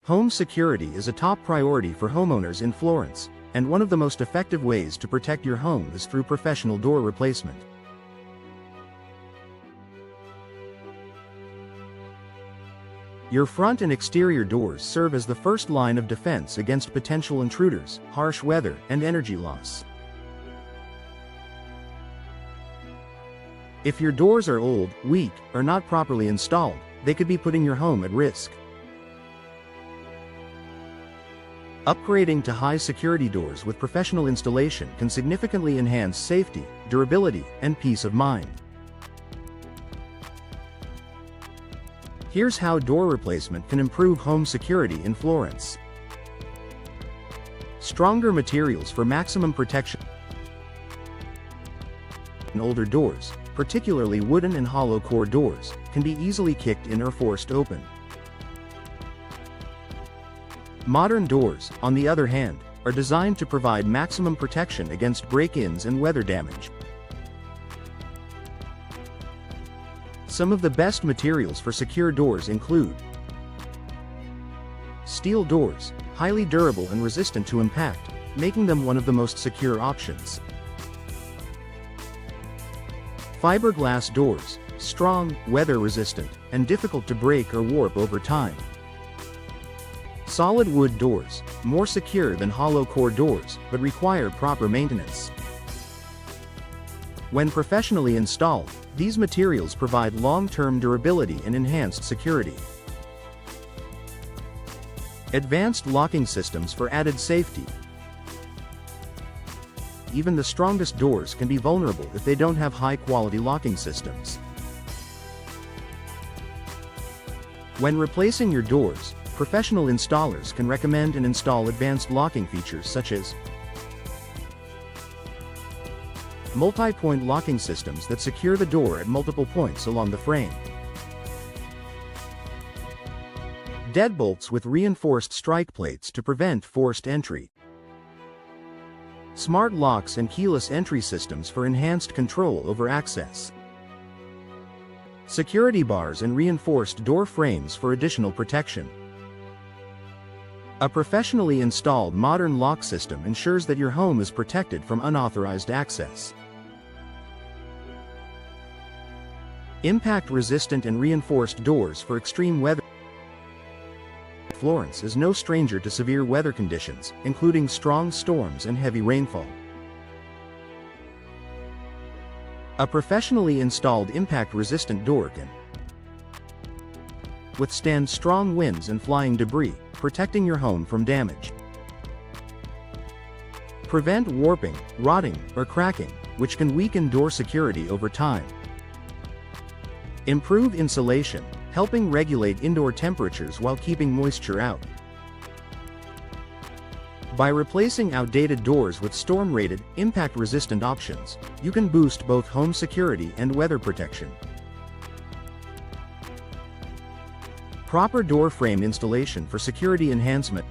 Home security is a top priority for homeowners in Florence, and one of the most effective ways to protect your home is through professional door replacement. Your front and exterior doors serve as the first line of defense against potential intruders, harsh weather, and energy loss. If your doors are old, weak, or not properly installed, they could be putting your home at risk. Upgrading to high-security doors with professional installation can significantly enhance safety, durability, and peace of mind. Here's how door replacement can improve home security in Florence. Stronger materials for maximum protection. Older doors, particularly wooden and hollow core doors, can be easily kicked in or forced open. Modern doors, on the other hand, are designed to provide maximum protection against break-ins and weather damage. Some of the best materials for secure doors include steel doors, highly durable and resistant to impact, making them one of the most secure options. Fiberglass doors, strong, weather-resistant, and difficult to break or warp over time. Solid wood doors, more secure than hollow core doors, but require proper maintenance. When professionally installed, these materials provide long-term durability and enhanced security. Advanced locking systems for added safety. Even the strongest doors can be vulnerable if they don't have high-quality locking systems. When replacing your doors, professional installers can recommend and install advanced locking features such as multi-point locking systems that secure the door at multiple points along the frame. Deadbolts with reinforced strike plates to prevent forced entry. Smart locks and keyless entry systems for enhanced control over access. Security bars and reinforced door frames for additional protection. A professionally installed modern lock system ensures that your home is protected from unauthorized access. Impact-resistant and reinforced doors for extreme weather. Florence is no stranger to severe weather conditions, including strong storms and heavy rainfall. A professionally installed impact-resistant door can withstand strong winds and flying debris, protecting your home from damage. Prevent warping, rotting, or cracking, which can weaken door security over time. Improve insulation, helping regulate indoor temperatures while keeping moisture out. By replacing outdated doors with storm-rated, impact-resistant options, you can boost both home security and weather protection. Proper door frame installation for security enhancement.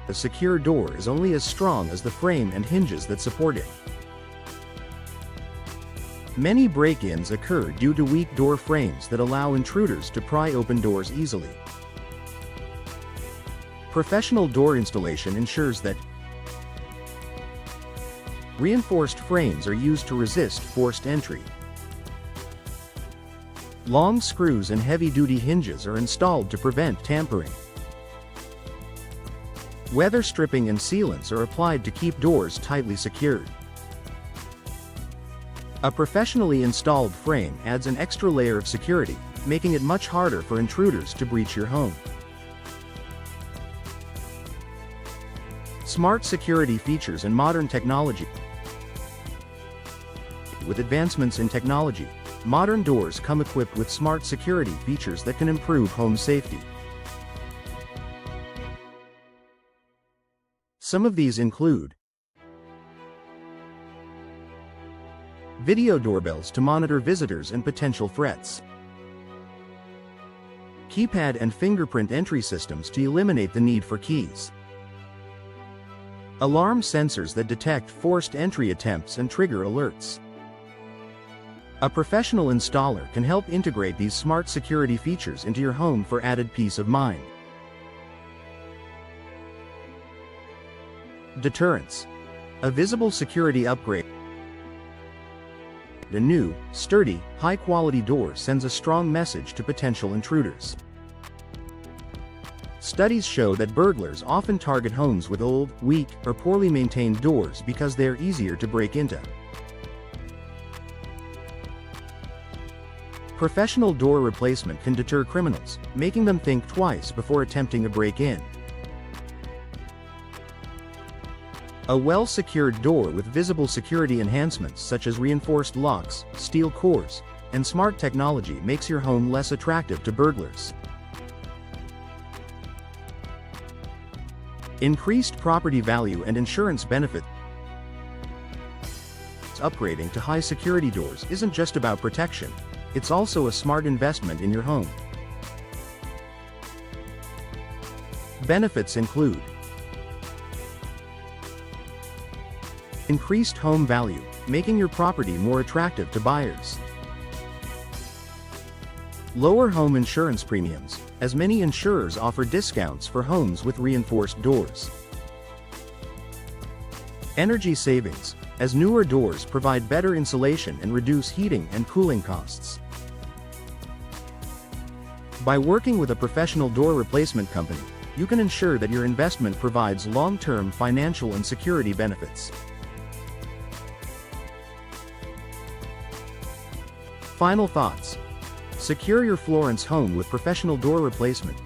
A secure door is only as strong as the frame and hinges that support it. Many break-ins occur due to weak door frames that allow intruders to pry open doors easily. Professional door installation ensures that reinforced frames are used to resist forced entry. Long screws and heavy-duty hinges are installed to prevent tampering. Weather stripping and sealants are applied to keep doors tightly secured. A professionally installed frame adds an extra layer of security, making it much harder for intruders to breach your home. Smart security features and modern technology. With advancements in technology, modern doors come equipped with smart security features that can improve home safety. Some of these include video doorbells to monitor visitors and potential threats, keypad and fingerprint entry systems to eliminate the need for keys, alarm sensors that detect forced entry attempts and trigger alerts. A professional installer can help integrate these smart security features into your home for added peace of mind. Deterrence. A visible security upgrade. A new, sturdy, high-quality door sends a strong message to potential intruders. Studies show that burglars often target homes with old, weak, or poorly maintained doors because they are easier to break into. Professional door replacement can deter criminals, making them think twice before attempting a break-in. A well-secured door with visible security enhancements such as reinforced locks, steel cores, and smart technology makes your home less attractive to burglars. Increased property value and insurance benefits. Upgrading to high-security doors isn't just about protection, it's also a smart investment in your home. Benefits include increased home value, making your property more attractive to buyers. Lower home insurance premiums, as many insurers offer discounts for homes with reinforced doors. Energy savings, as newer doors provide better insulation and reduce heating and cooling costs. By working with a professional door replacement company, you can ensure that your investment provides long-term financial and security benefits. Final thoughts. Secure your Florence home with professional door replacement.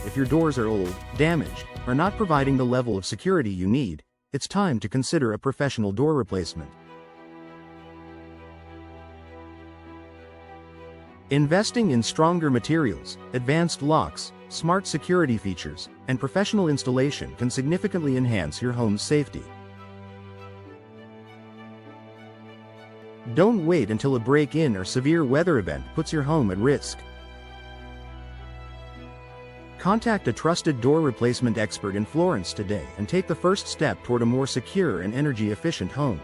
If your doors are old, damaged, or not providing the level of security you need, it's time to consider a professional door replacement. Investing in stronger materials, advanced locks, smart security features, and professional installation can significantly enhance your home's safety. Don't wait until a break-in or severe weather event puts your home at risk. Contact a trusted door replacement expert in Florence today and take the first step toward a more secure and energy-efficient home.